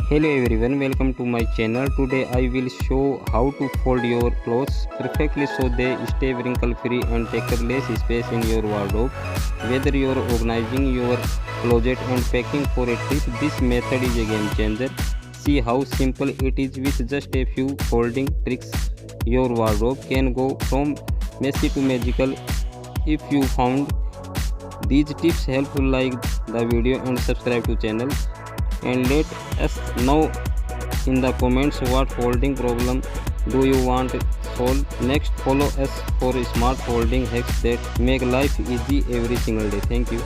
Hello everyone, welcome to my channel. Today I will show how to fold your clothes perfectly so they stay wrinkle free and take up less space in your wardrobe. Whether you are organizing your closet and packing for a trip, this method is a game changer. See how simple it is. With just a few folding tricks, your wardrobe can go from messy to magical. If you found these tips helpful, like the video and subscribe to channel, and let us know in the comments what folding problem do you want solved next. Follow us for smart folding hacks that make life easy every single day. Thank you.